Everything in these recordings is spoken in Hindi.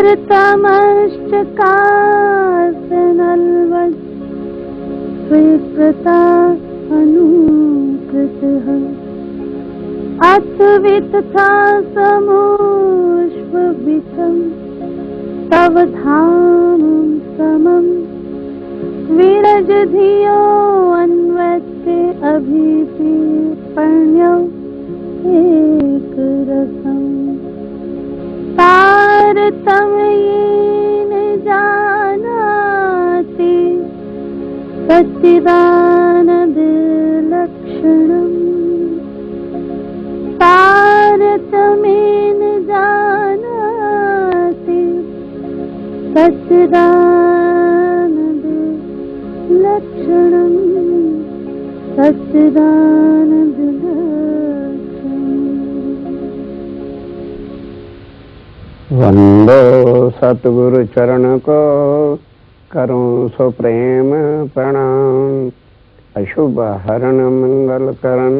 तारतमश्चकासनल्वत् स्वीकृता अनुकृतः अथ वितथा समोष्ववितं तव धाम समं विरजधियो अन्वत्ते अभिप्रणयो एकरसम् तारतम्येन जानाति सच्चिदानन्दलक्षणम् तारतम्येन जानाति सच्चिदानन्दलक्षणम् वंदो सतगुरु चरण को करूं सो प्रेम प्रणाम। अशुभ हरण मंगल करण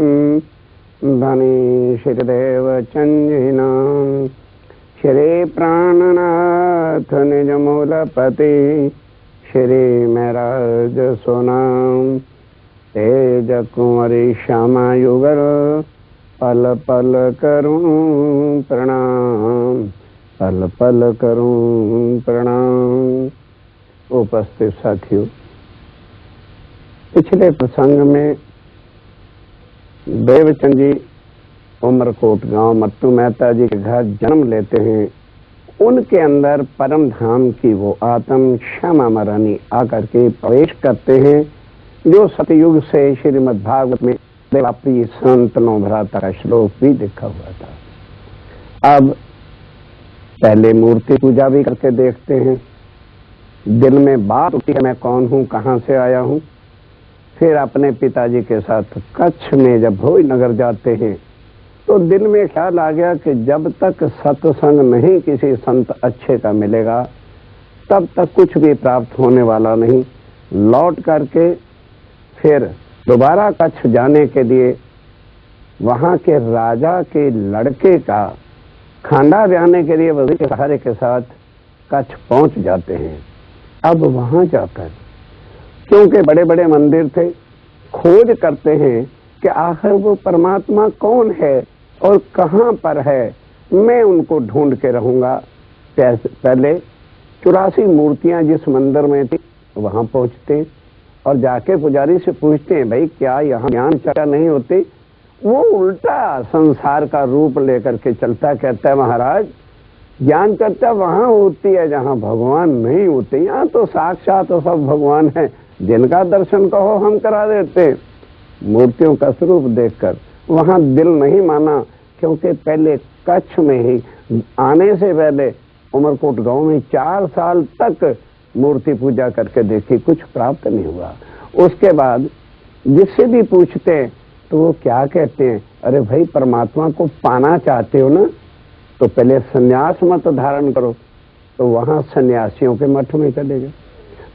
धनी श्रीदेव चंजिनाम। श्री प्राणनाथ निज मूलपति श्री महराज सोनाम। तेज कुंवरी श्यामा युगल पल पल करूं प्रणाम। पल पल करूं प्रणाम। उपस्थित साथियों, पिछले प्रसंग में देवचंद जी उमरकोट गांव मत्तू मेहता जी के घर जन्म लेते हैं। उनके अंदर परम धाम की वो आत्म श्यामा महारानी आकर के प्रवेश करते हैं, जो सतयुग से श्रीमद् भागवत में देवाप्रिय संतनों भ्राता का श्लोक भी लिखा हुआ था। अब पहले मूर्ति पूजा भी करके देखते हैं। दिल में बात उठी है, मैं कौन हूँ, कहाँ से आया हूँ। फिर अपने पिताजी के साथ कच्छ में जब भोज नगर जाते हैं तो दिल में ख्याल आ गया कि जब तक सत्संग नहीं किसी संत अच्छे का मिलेगा तब तक कुछ भी प्राप्त होने वाला नहीं। लौट करके फिर दोबारा कच्छ जाने के लिए वहां के राजा के लड़के का खांडा ब्याहने के लिए वजीर के सहारे के साथ कच्छ पहुंच जाते हैं। अब वहां जाकर क्योंकि बड़े बड़े मंदिर थे, खोज करते हैं कि आखिर वो परमात्मा कौन है और कहां पर है, मैं उनको ढूंढ के रहूंगा। पहले 84 मूर्तियां जिस मंदिर में थी वहां पहुंचते और जाके पुजारी से पूछते हैं, भाई क्या यहाँ ज्ञान चर्चा नहीं होती? वो उल्टा संसार का रूप लेकर के चलता, कहता है महाराज ज्ञान चर्चा वहां होती है जहां भगवान नहीं होते, यहाँ तो साक्षात तो सब भगवान है, जिनका दर्शन कहो हम करा देते। मूर्तियों का स्वरूप देखकर वहां दिल नहीं माना, क्योंकि पहले कच्छ में ही आने से पहले उमरकोट गांव में 4 साल तक मूर्ति पूजा करके देखी, कुछ प्राप्त नहीं हुआ। उसके बाद जिससे भी पूछते हैं तो वो क्या कहते हैं, अरे भाई परमात्मा को पाना चाहते हो ना तो पहले सन्यास मत धारण करो। तो वहां सन्यासियों के मठ में चले गए।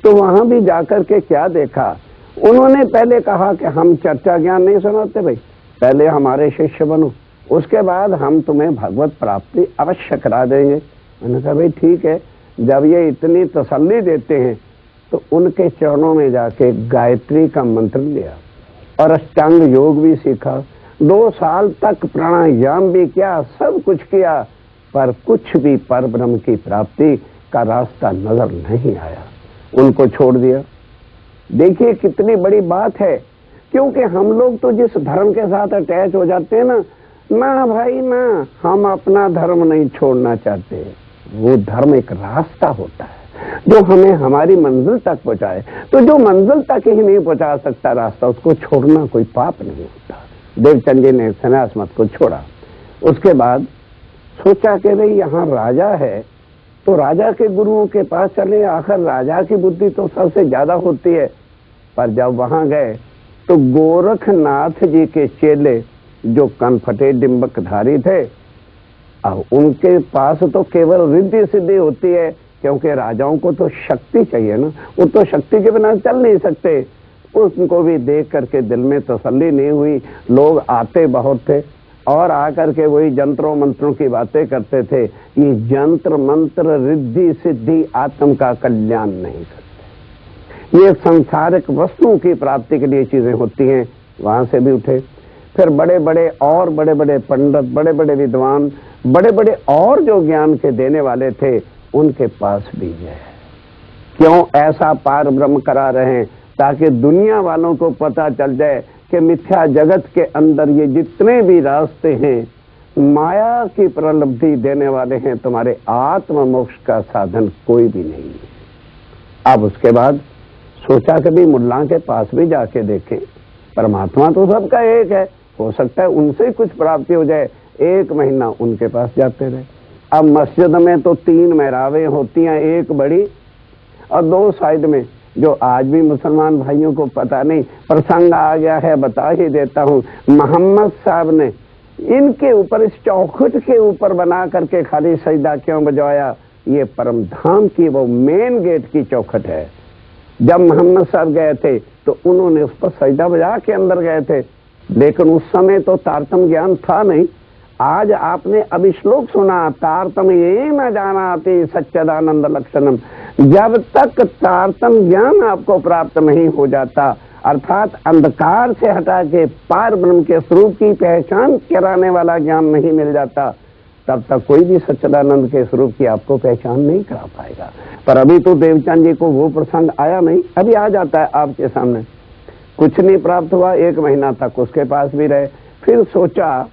तो वहां भी जाकर के क्या देखा, उन्होंने पहले कहा कि हम चर्चा ज्ञान नहीं सुनाते भाई, पहले हमारे शिष्य बनो, उसके बाद हम तुम्हें भगवत प्राप्ति अवश्य करा देंगे। मैंने कहा भाई ठीक है। जब ये इतनी तसल्ली देते हैं तो उनके चरणों में जाके गायत्री का मंत्र लिया और अष्टांग योग भी सीखा। 2 साल तक प्राणायाम भी किया, सब कुछ किया, पर कुछ भी पर ब्रह्म की प्राप्ति का रास्ता नजर नहीं आया। उनको छोड़ दिया। देखिए कितनी बड़ी बात है, क्योंकि हम लोग तो जिस धर्म के साथ अटैच हो जाते हैं ना भाई ना, हम अपना धर्म नहीं छोड़ना चाहते। वो धर्म एक रास्ता होता है जो हमें हमारी मंजिल तक पहुंचाए। तो जो मंजिल तक ही नहीं पहुंचा सकता रास्ता, उसको छोड़ना कोई पाप नहीं होता। देवचंद जी ने सन्यास मत को छोड़ा। उसके बाद सोचा कि भाई यहाँ राजा है तो राजा के गुरुओं के पास चले, आखिर राजा की बुद्धि तो सबसे ज्यादा होती है। पर जब वहां गए तो गोरखनाथ जी के चेले जो कनफटे डिम्बकधारी थे, अब उनके पास तो केवल रिद्धि सिद्धि होती है, क्योंकि राजाओं को तो शक्ति चाहिए ना, वो तो शक्ति के बिना चल नहीं सकते। उनको भी देख करके दिल में तसल्ली नहीं हुई। लोग आते बहुत थे, और आकर के वही जंत्रों मंत्रों की बातें करते थे। ये जंत्र मंत्र रिद्धि सिद्धि आत्म का कल्याण नहीं करते। ये सांसारिक वस्तुओं की प्राप्ति के लिए चीजें होती हैं। वहां से भी उठे, फिर बड़े बड़े और बड़े बड़े पंडित, बड़े बड़े विद्वान, बड़े बड़े और जो ज्ञान के देने वाले थे, उनके पास भी गए। क्यों ऐसा पार ब्रह्म करा रहे हैं? ताकि दुनिया वालों को पता चल जाए कि मिथ्या जगत के अंदर ये जितने भी रास्ते हैं, माया की प्रलब्धि देने वाले हैं, तुम्हारे आत्म मोक्ष का साधन कोई भी नहीं है। अब उसके बाद सोचा कभी मुल्ला के पास भी जाके देखें। परमात्मा तो सबका एक है, हो सकता है उनसे कुछ प्राप्ति हो जाए। 1 महीना उनके पास जाते रहे। अब मस्जिद में तो 3 मेहराबें होती हैं, एक बड़ी और 2 साइड में, जो आज भी मुसलमान भाइयों को पता नहीं। प्रसंग आ गया है, बता ही देता हूँ। मोहम्मद साहब ने इनके ऊपर, इस चौखट के ऊपर बना करके खाली सजदा क्यों बजवाया? ये परम धाम की वो मेन गेट की चौखट है। जब मोहम्मद साहब गए थे तो उन्होंने उस पर सजदा बजा के अंदर गए थे, लेकिन उस समय तो तारतम ज्ञान था नहीं। आज आपने अभी श्लोक सुना, तारतम ये न जानाति सच्चिदानंद लक्षणम। जब तक तारतम ज्ञान आपको प्राप्त नहीं हो जाता, अर्थात अंधकार से हटा के पार ब्रह्म के स्वरूप की पहचान कराने वाला ज्ञान नहीं मिल जाता, तब तक कोई भी सच्चिदानंद के स्वरूप की आपको पहचान नहीं करा पाएगा। पर अभी तो देवचंद जी को वो प्रसंग आया नहीं, अभी आ जाता है आपके सामने। कुछ नहीं प्राप्त हुआ, 1 महीना तक उसके पास भी रहे। फिर सोचा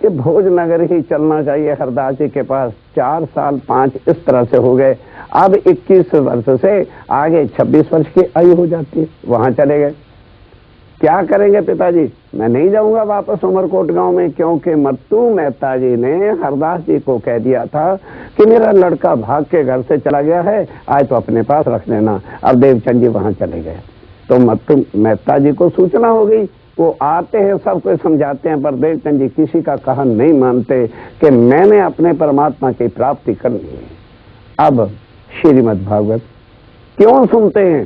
कि भोजनगर ही चलना चाहिए हरदास जी के पास। 4 साल 5 इस तरह से हो गए। अब 21 वर्ष से आगे 26 वर्ष की आयु हो जाती है। वहां चले गए। क्या करेंगे पिताजी? मैं नहीं जाऊंगा वापस उमरकोट गांव में, क्योंकि मत्तू मेहता जी ने हरदास जी को कह दिया था कि मेरा लड़का भाग के घर से चला गया है, आज तो अपने पास रख लेना। अब देवचंद जी वहां चले गए तो मत्तू मेहता जी को सूचना हो गई। वो आते हैं, सबको समझाते हैं, पर देवचंद जी किसी का कहा नहीं मानते कि मैंने अपने परमात्मा की प्राप्ति करनी है। अब श्रीमद् भागवत क्यों सुनते हैं?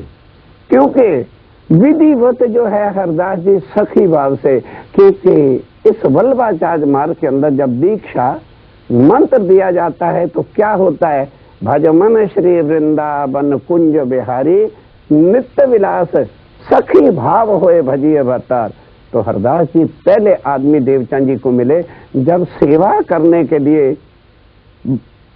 क्योंकि विधिवत जो है हरदास जी सखी भाव से, क्योंकि इस वल्लभाचार्य मार्ग के अंदर जब दीक्षा मंत्र दिया जाता है तो क्या होता है? भज मन श्री वृंदावन कुंज बिहारी नित्य विलास सखी भाव होए भजिए भरतार। तो हरदास जी पहले आदमी देवचंद जी को मिले जब सेवा करने के लिए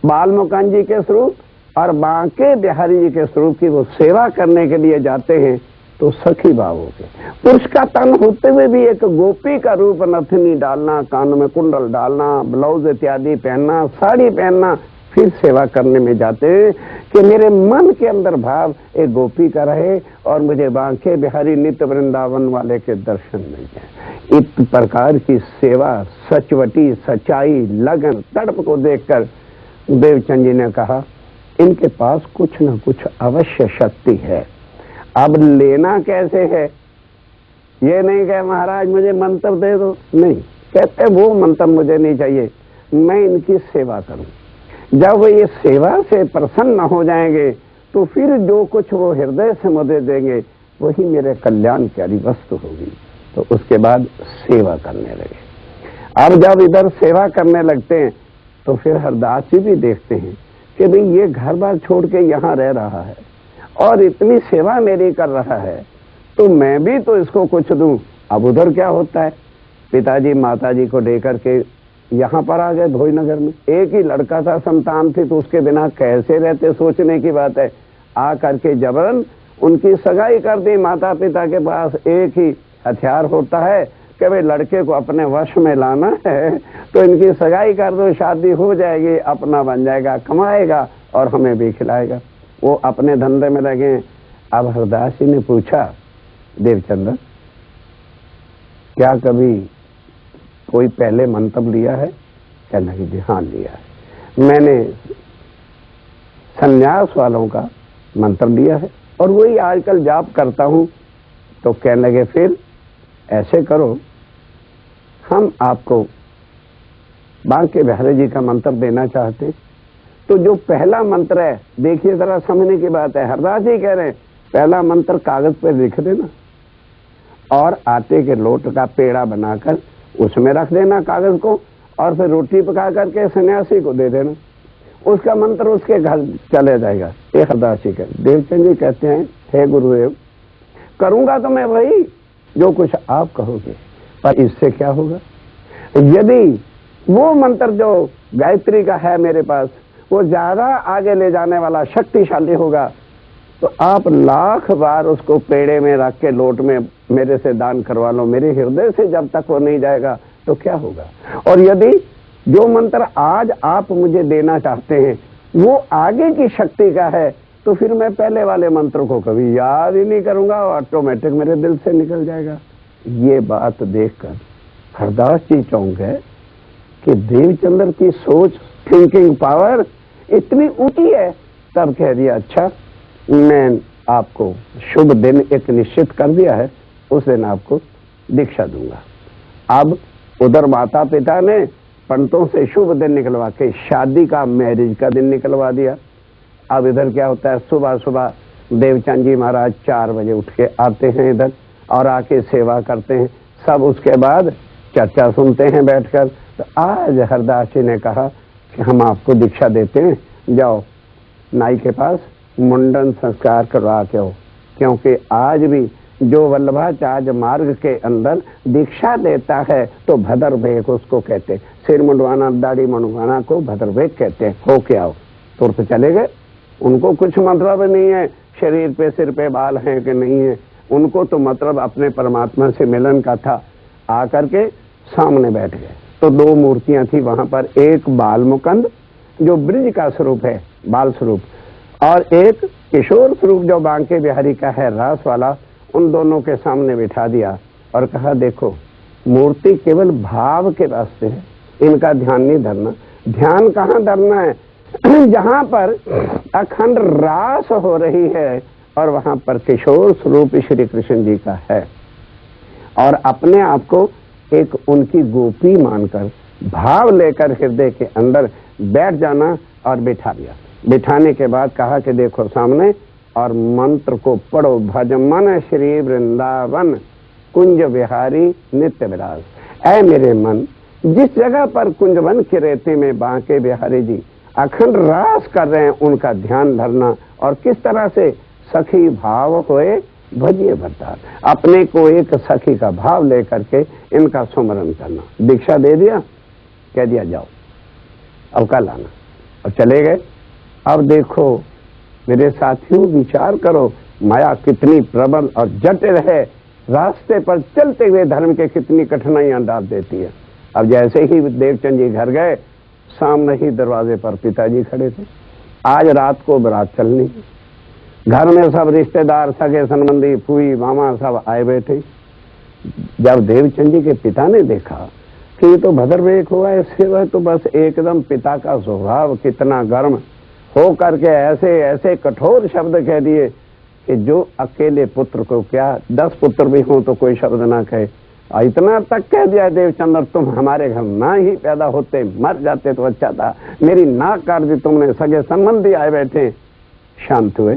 बालमुकान जी के स्वरूप और बांके बिहारी जी के स्वरूप की वो सेवा करने के लिए जाते हैं तो सखी भाव हो गए। पुरुष का तन होते हुए भी एक गोपी का रूप, नथनी डालना, कान में कुंडल डालना, ब्लाउज इत्यादि पहनना, साड़ी पहनना, फिर सेवा करने में जाते कि मेरे मन के अंदर भाव एक गोपी का रहे और मुझे बांके बिहारी नित्य वृंदावन वाले के दर्शन मिल जाए। इस प्रकार की सेवा, सचवटी, सच्चाई, लगन, तड़प को देखकर देवचंद जी ने कहा इनके पास कुछ न कुछ अवश्य शक्ति है। अब लेना कैसे है? ये नहीं कहे महाराज मुझे मंत्र दे दो, नहीं, कहते वो मंत्र मुझे नहीं चाहिए, मैं इनकी सेवा करूं। जब वो ये सेवा से प्रसन्न हो जाएंगे तो फिर जो कुछ वो हृदय से मुझे देंगे वही मेरे कल्याणकारी वस्तु होगी। तो उसके बाद सेवा करने लगे। अब जब इधर सेवा करने लगते हैं तो फिर हरदास जी भी देखते हैं कि भाई ये घर बार छोड़ के यहाँ रह रहा है और इतनी सेवा मेरी कर रहा है, तो मैं भी तो इसको कुछ दूं। अब उधर क्या होता है, पिताजी माताजी को लेकर के यहाँ पर आ गए भोजनगर में। एक ही लड़का था, संतान थी, तो उसके बिना कैसे रहते सोचने की बात है। आ करके जबरन उनकी सगाई कर दी। माता पिता के पास एक ही हथियार होता है कि भाई लड़के को अपने वश में लाना है, तो इनकी सगाई कर दो, शादी हो जाएगी, अपना बन जाएगा, कमाएगा और हमें भी खिलाएगा। वो अपने धंधे में लगे। अब हरदास जी ने पूछा, देवचंद्र क्या कभी कोई पहले मंत्र लिया है? कहने लगे जी हाँ लिया है, मैंने संन्यास वालों का मंत्र लिया है और वही आजकल जाप करता हूं। तो कहने लगे फिर ऐसे करो, हम आपको बांके बिहारी जी का मंत्र देना चाहते हैं। तो जो पहला मंत्र है, देखिए जरा समझने की बात है, हरदास जी कह रहे हैं पहला मंत्र कागज पर लिख देना और आटे के लोट का पेड़ा बनाकर उसमें रख देना कागज को, और फिर रोटी पका करके सन्यासी को दे देना, उसका मंत्र उसके घर चले जाएगा। एक हरदासी के देवचंद जी कहते हैं, हे गुरुदेव, करूंगा तो मैं वही जो कुछ आप कहोगे, पर इससे क्या होगा? यदि वो मंत्र जो गायत्री का है मेरे पास वो ज्यादा आगे ले जाने वाला शक्तिशाली होगा, तो आप लाख बार उसको पेड़े में रख के लोट में मेरे से दान करवा लो, मेरे हृदय से जब तक वो नहीं जाएगा तो क्या होगा? और यदि जो मंत्र आज आप मुझे देना चाहते हैं वो आगे की शक्ति का है, तो फिर मैं पहले वाले मंत्र को कभी याद ही नहीं करूंगा, ऑटोमेटिक मेरे दिल से निकल जाएगा। ये बात देखकर हरदास जी चौंक गए कि देवचंद्र की सोच, थिंकिंग पावर इतनी ऊंची है। तब कह दिया, अच्छा मैं आपको शुभ दिन एक निश्चित कर दिया है, उस दिन आपको दीक्षा दूंगा। अब उधर माता पिता ने पंडितों से शुभ दिन निकलवा के शादी का, मैरिज का दिन निकलवा दिया। अब इधर क्या होता है, सुबह सुबह देवचंद जी महाराज 4 बजे उठ के आते हैं इधर और आके सेवा करते हैं सब। उसके बाद चर्चा सुनते हैं बैठकर। तो आज हरदास जी ने कहा कि हम आपको दीक्षा देते हैं, जाओ नाई के पास मुंडन संस्कार करवा के हो, क्योंकि आज भी जो वल्लभाचार्य मार्ग के अंदर दीक्षा देता है तो भद्रभेक उसको कहते हैं। सिर मुंडवाना, दाढ़ी मुंडवाना को भद्रभेक कहते हैं। हो के आओ, तुरंत चले गए। उनको कुछ मतलब नहीं है शरीर पे सिर पे बाल हैं कि नहीं है, उनको तो मतलब अपने परमात्मा से मिलन का था। आकर के सामने बैठ गए तो 2 मूर्तियां थी वहां पर, एक बाल मुकंद जो ब्रिज का स्वरूप है, बाल स्वरूप, और एक किशोर स्वरूप जो बांके बिहारी का है, रास वाला। उन दोनों के सामने बिठा दिया और कहा, देखो मूर्ति केवल भाव के वास्ते है, इनका ध्यान नहीं धरना। ध्यान कहाँ धरना है? जहां पर अखंड रास हो रही है और वहां पर किशोर स्वरूप श्री कृष्ण जी का है, और अपने आप को एक उनकी गोपी मानकर भाव लेकर हृदय के अंदर बैठ जाना और बिठा दिया। बिठाने के बाद कहा कि देखो सामने और मंत्र को पढ़ो, भज मन श्री वृंदावन कुंज बिहारी नित्य विलास। ऐ मेरे मन, जिस जगह पर कुंजवन की रेती में बांके बिहारी जी अखंड रास कर रहे हैं उनका ध्यान धरना, और किस तरह से सखी भाव होए भजिए भरतार, अपने को एक सखी का भाव लेकर के इनका सुमरन करना। दीक्षा दे दिया, कह दिया जाओ अब कल आना, और चले गए। अब देखो मेरे साथियों, विचार करो माया कितनी प्रबल और जटिल है, रास्ते पर चलते हुए धर्म के कितनी कठिनाइयां डाल देती है। अब जैसे ही देवचंद जी घर गए, सामने ही दरवाजे पर पिताजी खड़े थे। आज रात को बारात चलनी, घर में सब रिश्तेदार, सगे संबंधी, फूई मामा सब आए बैठे। जब देवचंद जी के पिता ने देखा कि ये तो भद्रवेक हुआ है, इससे तो बस एकदम पिता का स्वभाव कितना गर्म हो करके ऐसे ऐसे कठोर शब्द कह दिए कि जो अकेले पुत्र को क्या 10 पुत्र भी हों तो कोई शब्द ना कहे। इतना तक कह दिया देवचंद्र, तुम हमारे घर ना ही पैदा होते, मर जाते तो अच्छा था, मेरी नाक काट दी तुमने, सगे संबंधी आए बैठे। शांत हुए।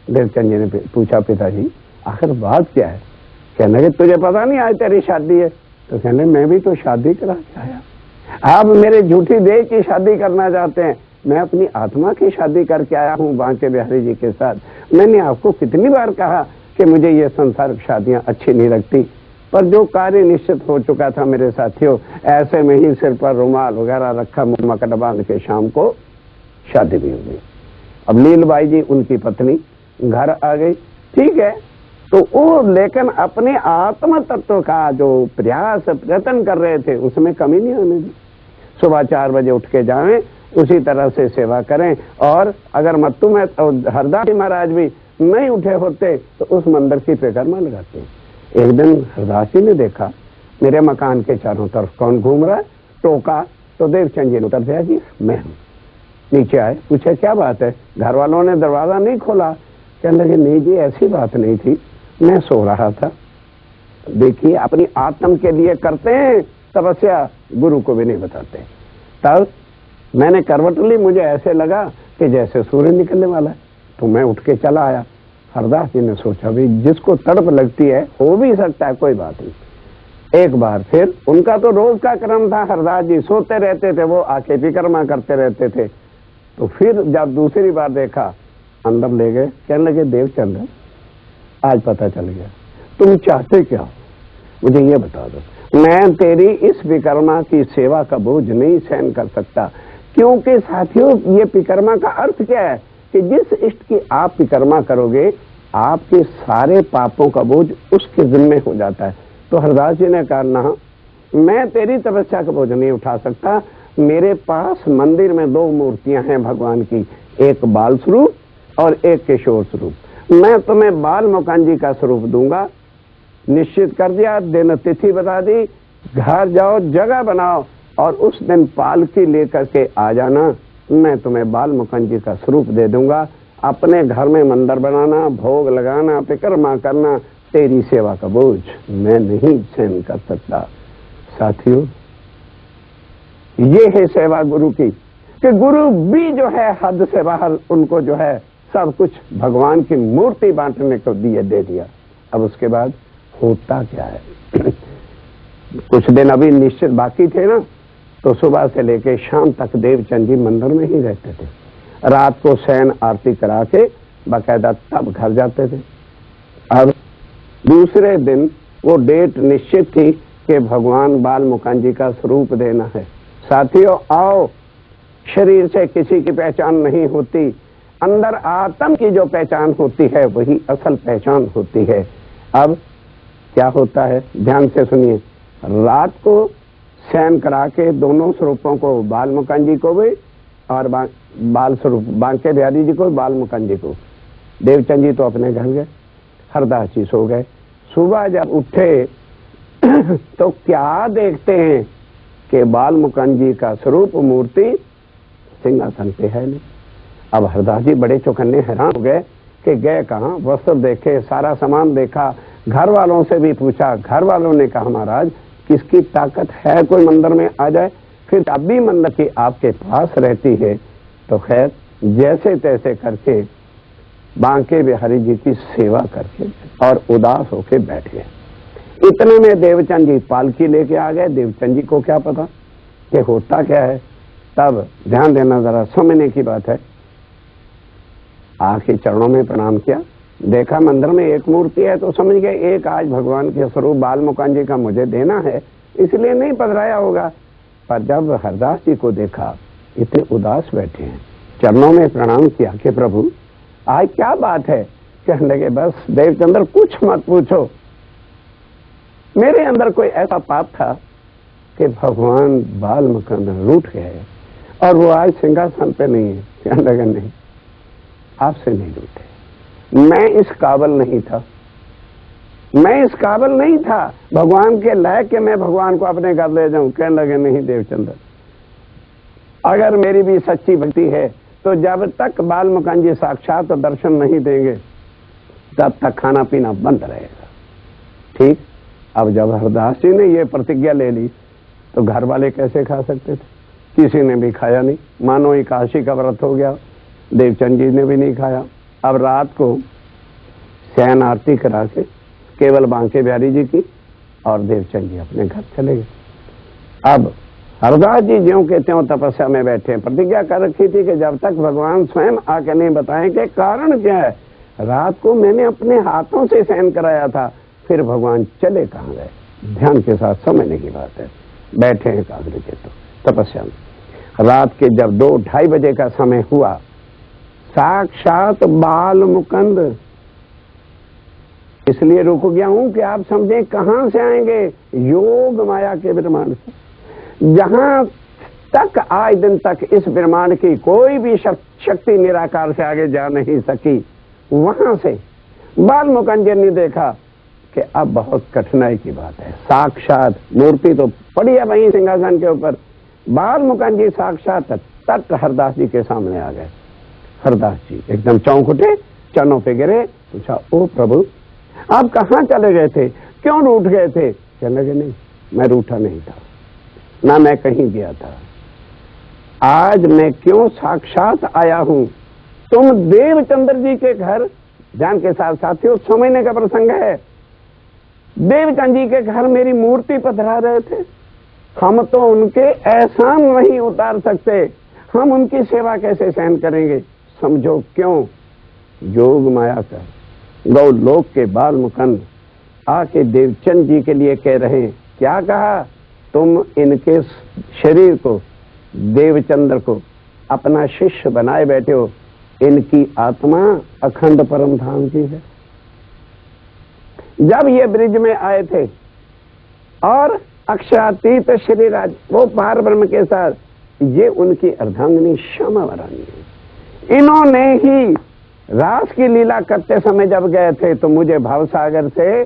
देवचंद जी ने पूछा, पिताजी आखिर बात क्या है? कहने लगे, तुझे पता नहीं आज तेरी शादी है? तो कहने, मैं भी तो शादी करा के आया। आप मेरे झूठी देह की शादी करना चाहते हैं, मैं अपनी आत्मा की शादी करके आया हूँ बांके बिहारी जी के साथ। मैंने आपको कितनी बार कहा कि मुझे ये संसारिक शादियां अच्छी नहीं लगती, पर जो कार्य निश्चित हो चुका था मेरे साथियों, ऐसे में ही सिर पर रुमाल वगैरह रखा, मुम्मकट बांध के शाम को शादी भी हो गई। अब लीलबाई जी उनकी पत्नी घर आ गई, ठीक है, तो वो लेकिन अपने आत्म तत्व का जो प्रयास प्रयत्न कर रहे थे उसमें कमी नहीं होने दी। सुबह 4 बजे उठ के जाएं, उसी तरह से सेवा करें, और अगर मत्तू में तो हरदास जी महाराज भी नहीं उठे होते तो उस मंदिर की परिक्रमा लगाते। एक दिन हरदास जी ने देखा मेरे मकान के चारों तरफ कौन घूम रहा है, टोका तो देवचंद जी ने उतर दिया, जी मैं हूं। नीचे आए, पूछे क्या बात है? घर वालों ने दरवाजा नहीं खोला। कहने लगे, नहीं जी ऐसी बात नहीं थी, मैं सो रहा था। देखिए अपनी आत्म के लिए करते हैं तपस्या, गुरु को भी नहीं बताते। तब मैंने करवट ली, मुझे ऐसे लगा कि जैसे सूर्य निकलने वाला है, तो मैं उठ के चला आया। हरदास जी ने सोचा भी जिसको तड़प लगती है हो भी सकता है, कोई बात नहीं। एक बार फिर उनका तो रोज का क्रम था, हरदास जी सोते रहते थे, वो आके परिक्रमा करते रहते थे। तो फिर जब दूसरी बार देखा, अंदर ले गए, कहने लगे देवचंद्र आज पता चल गया, तुम चाहते क्या हो, मुझे ये बता दो। मैं तेरी इस विकर्मा की सेवा का बोझ नहीं सहन कर सकता, क्योंकि साथियों ये विकर्मा का अर्थ क्या है कि जिस इष्ट की आप विकर्मा करोगे आपके सारे पापों का बोझ उसके जिम्मे हो जाता है। तो हरदास जी ने कहा ना, मैं तेरी तपस्या का बोझ नहीं उठा सकता, मेरे पास मंदिर में दो मूर्तियां हैं भगवान की, एक बाल स्वरूप और एक किशोर स्वरूप। मैं तुम्हें बाल मुकान जी का स्वरूप दूंगा, निश्चित कर दिया, दिन तिथि बता दी, घर जाओ जगह बनाओ और उस दिन पालकी लेकर के आ जाना, मैं तुम्हें बाल मुकान जी का स्वरूप दे दूंगा। अपने घर में मंदिर बनाना, भोग लगाना, परिक्रमा करना, तेरी सेवा का बोझ मैं नहीं सहन कर सकता। साथियों ये है सेवा गुरु की, कि गुरु भी जो है हद से बाहर उनको जो है सब कुछ भगवान की मूर्ति बांटने को दे दिया। अब उसके बाद होता क्या है कुछ दिन अभी निश्चित बाकी थे ना, तो सुबह से लेकर शाम तक देवचंद जी मंदिर में ही रहते थे। रात को शयन आरती करा के बाकायदा तब घर जाते थे। अब दूसरे दिन वो डेट निश्चित थी कि भगवान बाल मुकान जी का स्वरूप देना है। साथियों आओ, शरीर से किसी की पहचान नहीं होती, अंदर आत्म की जो पहचान होती है वही असल पहचान होती है। अब क्या होता है ध्यान से सुनिए। रात को शयन करा के दोनों स्वरूपों को, बाल मुकान जी को भी और बाल स्वरूप बांके बिहारी जी को, बाल मुकान जी को, देवचंद जी तो अपने घर गए, हरदास जी सो गए। सुबह जब उठे तो क्या देखते हैं कि बाल मुकान जी का स्वरूप मूर्ति सिंहासन पे है नहीं। अब हरदास जी बड़े चौकन्ने हैरान हो गए कि गए कहाँ, वस्त्र देखे, सारा सामान देखा, घर वालों से भी पूछा, घर वालों ने कहा महाराज किसकी ताकत है कोई मंदिर में आ जाए, फिर अब भी मंदिर की आपके पास रहती है। तो खैर जैसे तैसे करके बांके बिहारी जी की सेवा करके और उदास होके बैठ गए। इतने में देवचंद जी पालकी लेके आ गए। देवचंद जी को क्या पता कि होता क्या है। तब ध्यान देना, जरा समझने की बात है। आके चरणों में प्रणाम किया, देखा मंदिर में एक मूर्ति है तो समझ गए एक आज भगवान के स्वरूप बाल मुकान जी का मुझे देना है, इसलिए नहीं पधराया होगा। पर जब हरदास जी को देखा इतने उदास बैठे हैं, चरणों में प्रणाम किया कि प्रभु आज क्या बात है। कहने लगे बस देवचंद्र कुछ मत पूछो, मेरे अंदर कोई ऐसा पाप था कि भगवान बाल मुकुंद रूठ गए और वो आज सिंहासन पे नहीं है। कहने लगे नहीं, आपसे नहीं रूठे, मैं इस काबिल नहीं था, मैं इस काबिल नहीं था भगवान के लायक के मैं भगवान को अपने घर ले जाऊं। कहने लगे नहीं देवचंद्र, अगर मेरी भी सच्ची भक्ति है तो जब तक बाल मुकुंद जी साक्षात दर्शन नहीं देंगे तब तक खाना पीना बंद रहेगा। ठीक। अब जब हरदास जी ने ये प्रतिज्ञा ले ली तो घर वाले कैसे खा सकते थे, किसी ने भी खाया नहीं, मानो एकादशी का व्रत हो गया। देवचंद जी ने भी नहीं खाया। अब रात को शयन आरती करा के केवल बांके बिहारी जी की और देवचंद जी अपने घर चले गए। अब हरदास जी ज्यों के त्यों तपस्या में बैठे, प्रतिज्ञा कर रखी थी कि जब तक भगवान स्वयं आके नहीं बताएं कि कारण क्या है। रात को मैंने अपने हाथों से शयन कराया था, फिर भगवान चले कहाँ गए। ध्यान के साथ समझने की बात है। बैठे हैं एकाग्रचित्त तपस्या में। रात के जब 2-2:30 बजे का समय हुआ, साक्षात बाल मुकुंद, इसलिए रुक गया हूं कि आप समझें कहां से आएंगे, योग माया के ब्रह्मांड से। जहां तक आज दिन तक इस ब्रह्मांड की कोई भी शक्ति निराकार से आगे जा नहीं सकी, वहां से बाल मुकुंद जी ने देखा कि अब बहुत कठिनाई की बात है। साक्षात मूर्ति तो पड़ी है वहीं सिंहासन के ऊपर, बाल मुकुंद जी साक्षात तट हरदास जी के सामने आ गए। हरदास जी एकदम चौंक उठे, चरणों पे गिरे, पूछा ओ प्रभु आप कहाँ चले गए थे, क्यों रूठ गए थे। कहने लगे नहीं, मैं रूठा नहीं था, ना मैं कहीं गया था, आज मैं क्यों साक्षात आया हूं, तुम देवचंद्र जी के घर। ध्यान के साथ साथियों समझने का प्रसंग है। देवचंद जी के घर मेरी मूर्ति पधरा रहे थे, हम तो उनके एहसान नहीं उतार सकते, हम उनकी सेवा कैसे सहन करेंगे। समझो क्यों, योग माया का गौलोक के बाल मुकंद आके देवचंद जी के लिए कह रहे हैं, क्या कहा, तुम इनके शरीर को, देवचंद्र को अपना शिष्य बनाए बैठे हो, इनकी आत्मा अखंड परम धाम की है। जब ये ब्रिज में आए थे और अक्षरातीत श्रीराज वो पार ब्रह्म के साथ, ये उनकी अर्धांगिनी श्यामा वरानी है। इन्होंने ही रास की लीला करते समय जब गए थे तो मुझे भवसागर से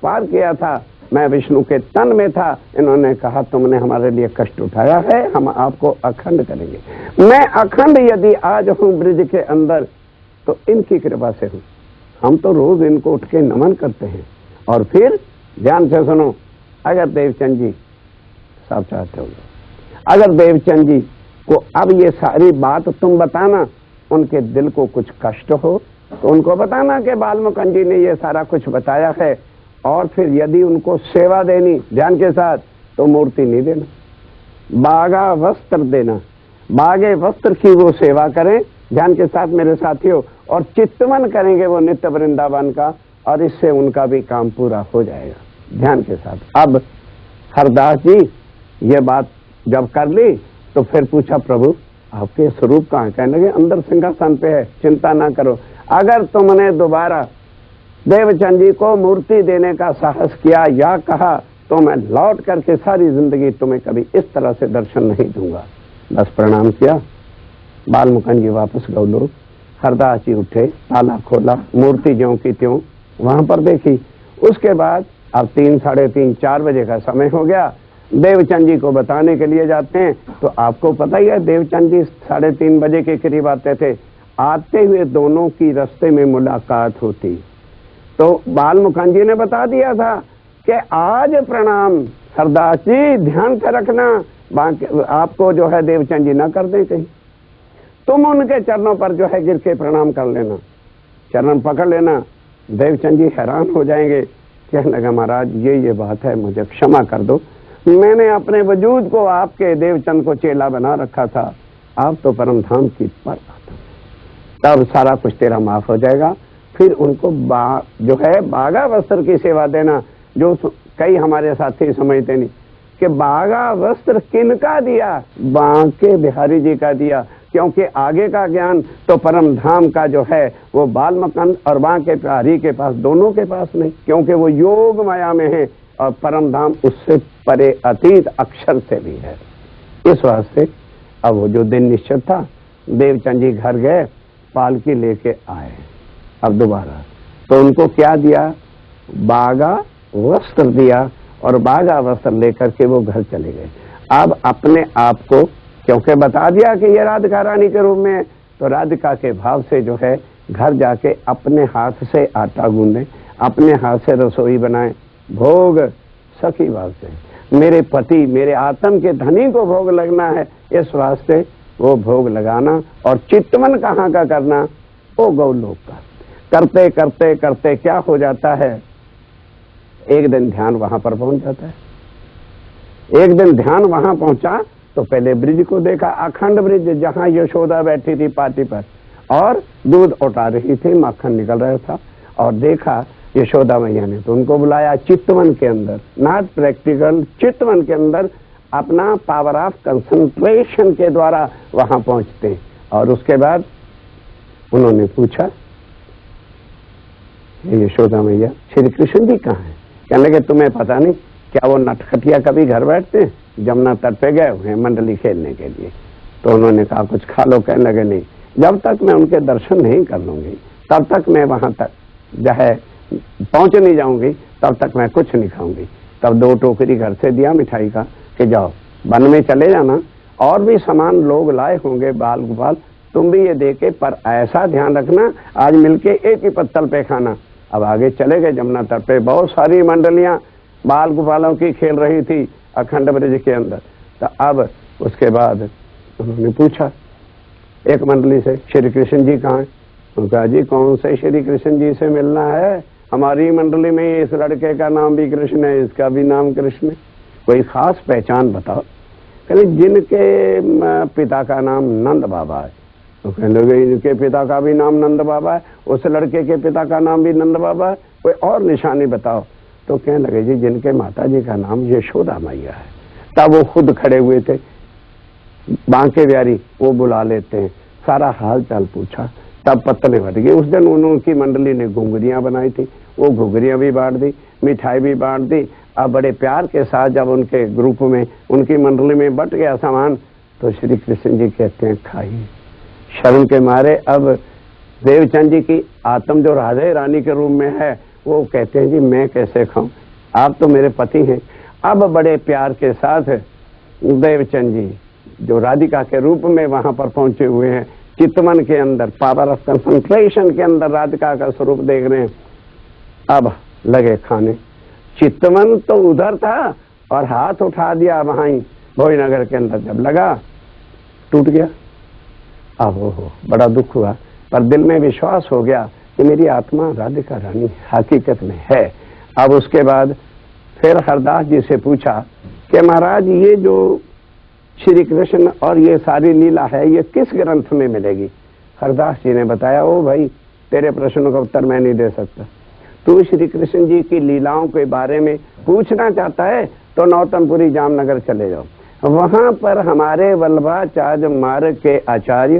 पार किया था, मैं विष्णु के तन में था। इन्होंने कहा तुमने हमारे लिए कष्ट उठाया है, हम आपको अखंड करेंगे। मैं अखंड यदि आज हूं ब्रिज के अंदर तो इनकी कृपा से हूं। हम तो रोज इनको उठ के नमन करते हैं। और फिर ध्यान से सुनो, अगर देवचंद जी सब चाहते हो, अगर देवचंद जी को अब ये सारी बात तुम बताना, उनके दिल को कुछ कष्ट हो तो उनको बताना कि बालमुकुंद जी ने ये सारा कुछ बताया है। और फिर यदि उनको सेवा देनी ध्यान के साथ, तो मूर्ति नहीं देना, बागा वस्त्र देना, बागे वस्त्र की वो सेवा करें ध्यान के साथ मेरे साथियों, और चित्तवन करेंगे वो नित्य वृंदावन का, और इससे उनका भी काम पूरा हो जाएगा ध्यान के साथ। अब हरदास जी ये बात जब कर ली तो फिर पूछा, प्रभु आपके स्वरूप कहाँ? कहने लगे अंदर सिंहासन पे है, चिंता ना करो। अगर तुमने दोबारा देवचंद जी को मूर्ति देने का साहस किया या कहा तो मैं लौट करके सारी जिंदगी तुम्हें कभी इस तरह से दर्शन नहीं दूंगा। बस प्रणाम किया, बालमुकुंद जी वापस गौलोक। हरदास जी उठे, ताला खोला, मूर्ति ज्यों की त्यों वहां पर देखी। उसके बाद अब 3, साढ़े 3, 4 बजे का समय हो गया। देवचंद जी को बताने के लिए जाते हैं तो आपको पता ही है देवचंद जी 3:30 बजे के करीब आते थे। आते हुए दोनों की रास्ते में मुलाकात होती तो बालमुकुंद जी ने बता दिया था कि आज प्रणाम हरदास जी ध्यान से रखना, आपको जो है देवचंद जी ना कर दें कहीं, तुम उनके चरणों पर जो है गिर के प्रणाम कर लेना, चरण पकड़ लेना। देवचंद जी हैरान हो जाएंगे, कहने लगा महाराज ये बात है, मुझे क्षमा कर दो, मैंने अपने वजूद को आपके देवचंद को चेला बना रखा था, आप तो परम धाम की पर तब सारा कुछ तेरा माफ हो जाएगा। फिर उनको जो है बागा वस्त्र की सेवा देना, जो कई हमारे साथी समझते नहीं कि बागा वस्त्र किनका दिया, बांके बिहारी जी का दिया, क्योंकि आगे का ज्ञान तो परम धाम का जो है वो बालमुकुंद और बांके बिहारी के पास, दोनों के पास नहीं, क्योंकि वो योग माया में है और परम धाम उससे परे अतीत अक्षर से भी है। इस वास्ते अब वो जो दिन निश्चित था, देवचंद जी घर गए, पालकी लेके आए। अब दोबारा तो उनको क्या दिया, बागा वस्त्र दिया और बागा वस्त्र लेकर के वो घर चले गए। अब अपने आप को क्योंकि बता दिया कि ये राधिका रानी के रूप में, तो राधिका के भाव से जो है घर जाके अपने हाथ से आटा गूंदे, अपने हाथ से रसोई बनाए, भोग सखी भाव से, मेरे पति मेरे आत्म के धनी को भोग लगना है, इस वास्ते वो भोग लगाना। और चित्तवन कहाँ का करना, वो गौलोक का। करते करते करते क्या हो जाता है, एक दिन ध्यान वहां पर पहुंच जाता है। एक दिन ध्यान वहां पहुंचा तो पहले ब्रिज को देखा, अखंड ब्रिज, जहां यशोदा बैठी थी पाटी पर और दूध उठा रही थी, माखन निकल रहा था, और देखा यशोदा मैया ने तो उनको बुलाया चित्तवन के अंदर, नॉट प्रैक्टिकल, चित्तवन के अंदर अपना पावर ऑफ कंसंट्रेशन के द्वारा वहां पहुंचते। और उसके बाद उन्होंने पूछा, यशोदा मैया श्री कृष्ण जी कहाँ हैं? कहने लगे तुम्हें पता नहीं क्या वो नटखटिया कभी घर बैठते हैं, जमुना तट पे गए हुए हैं मंडली खेलने के लिए। तो उन्होंने कहा कुछ खा लो। कहने लगे नहीं, जब तक मैं उनके दर्शन नहीं कर लूंगी तब तक मैं वहां तक जो है पहुंच नहीं जाऊंगी, तब तक मैं कुछ नहीं खाऊंगी। तब 2 टोकरी घर से दिया मिठाई का कि जाओ वन में चले जाना, और भी सामान लोग लाए होंगे बाल गोपाल, तुम भी ये देके, पर ऐसा ध्यान रखना आज मिलके एक ही पत्तल पे खाना। अब आगे चले गए जमुना तट पे, बहुत सारी मंडलियां बाल गोपालों की खेल रही थी अखंड ब्रिज के अंदर। तो अब उसके बाद उन्होंने पूछा एक मंडली से, श्री कृष्ण जी कहाँ हैं? उनका जी कौन से श्री कृष्ण जी से मिलना है, हमारी मंडली में इस लड़के का नाम भी कृष्ण है, इसका भी नाम कृष्ण है, कोई खास पहचान बताओ। कहले जिनके पिता का नाम नंद बाबा है। तो कहने लगे इनके पिता का भी नाम नंद बाबा है, उस लड़के के पिता का नाम भी नंद बाबा है, कोई और निशानी बताओ। तो कहने लगे जी जिनके माता जी का नाम यशोदा मैया है। तब वो खुद खड़े हुए थे, बांके बिहारी वो बुला लेते हैं, सारा हाल चाल पूछा, तब पत्तले बट गए। उस दिन उनकी मंडली ने घुंघरियां बनाई थी, वो घुंघरियां भी बांट दी, मिठाई भी बांट दी। अब बड़े प्यार के साथ जब उनके ग्रुप में, उनकी मंडली में बट गया सामान, तो श्री कृष्ण जी कहते हैं खाइए। शर्म के मारे अब देवचंद जी की आत्म जो राधे रानी के रूप में है, वो कहते हैं जी मैं कैसे खाऊं, आप तो मेरे पति हैं। अब बड़े प्यार के साथ देवचंद जी जो राधिका के रूप में वहां पर पहुंचे हुए हैं, चितवन के अंदर पावर ऑफ कंसंट्रेशन के अंदर राधिका का स्वरूप देख रहे हैं। अब लगे खाने। चितवन तो उधर था और हाथ उठा दिया वहां ही भोजनगर के अंदर, जब लगा टूट गया। अब हो बड़ा दुख हुआ, पर दिल में विश्वास हो गया कि मेरी आत्मा राधिका रानी हकीकत में है। अब उसके बाद फिर हरदास जी से पूछा कि महाराज ये जो श्री कृष्ण और ये सारी लीला है ये किस ग्रंथ में मिलेगी? हरदास जी ने बताया, ओ भाई तेरे प्रश्न का उत्तर मैं नहीं दे सकता, तू श्री कृष्ण जी की लीलाओं के बारे में पूछना चाहता है तो नौतनपुरी जामनगर चले जाओ, वहां पर हमारे वल्लभाचार्य मार्ग के आचार्य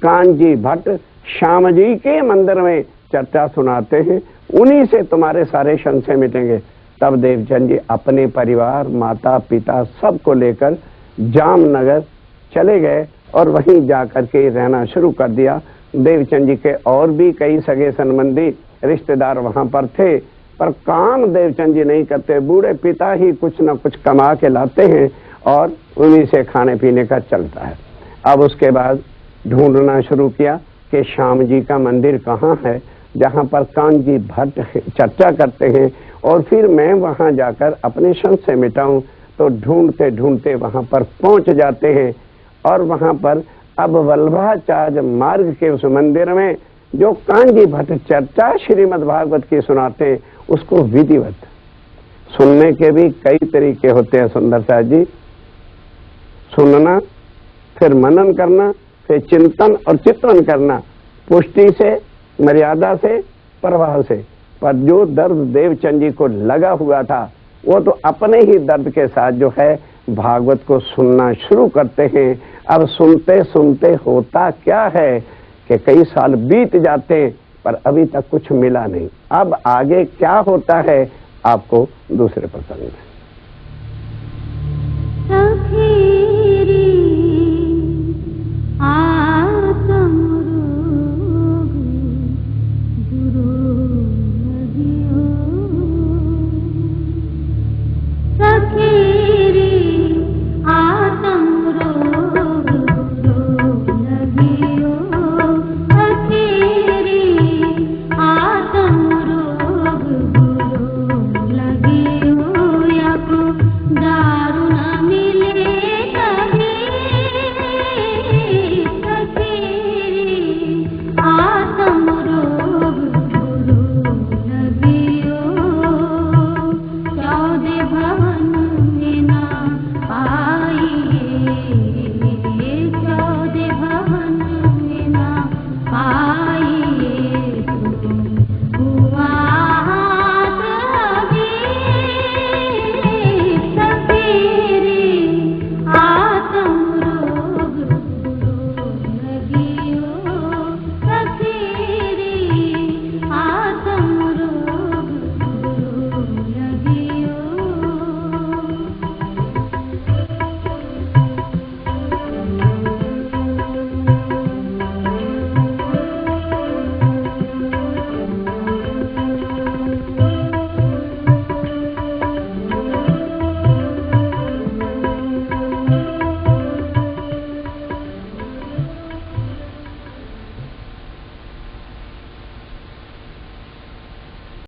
कांजी भट्ट श्याम जी के मंदिर में चर्चा सुनाते हैं, उन्हीं से तुम्हारे सारे संशय मिटेंगे। तब देवचंद जी अपने परिवार माता पिता सबको लेकर जामनगर चले गए और वहीं जाकर के रहना शुरू कर दिया। देवचंद जी के और भी कई सगे संबंधी रिश्तेदार वहां पर थे, पर काम देवचंद जी नहीं करते, बूढ़े पिता ही कुछ न कुछ कमा के लाते हैं और उन्हीं से खाने पीने का चलता है। अब उसके बाद ढूंढना शुरू किया कि श्याम जी का मंदिर कहाँ है जहाँ पर कांजी भट्ट चर्चा करते हैं, और फिर मैं वहां जाकर अपने संशय मिटाऊं। तो ढूंढते ढूंढते वहां पर पहुंच जाते हैं और वहां पर अब वल्लभाचार्य मार्ग के उस मंदिर में जो कांजी भट्ट चर्चा श्रीमद् भागवत की सुनाते हैं उसको विधिवत सुनने के भी कई तरीके होते हैं सुंदर साहब जी, सुनना, फिर मनन करना, फिर चिंतन और चित्रण करना, पुष्टि से, मर्यादा से, प्रवाह से। पर जो दर्द देवचंद जी को लगा हुआ था वो तो अपने ही दर्द के साथ जो है भागवत को सुनना शुरू करते हैं। अब सुनते सुनते होता क्या है कि कई साल बीत जाते हैं पर अभी तक कुछ मिला नहीं। अब आगे क्या होता है आपको दूसरे प्रसंग में।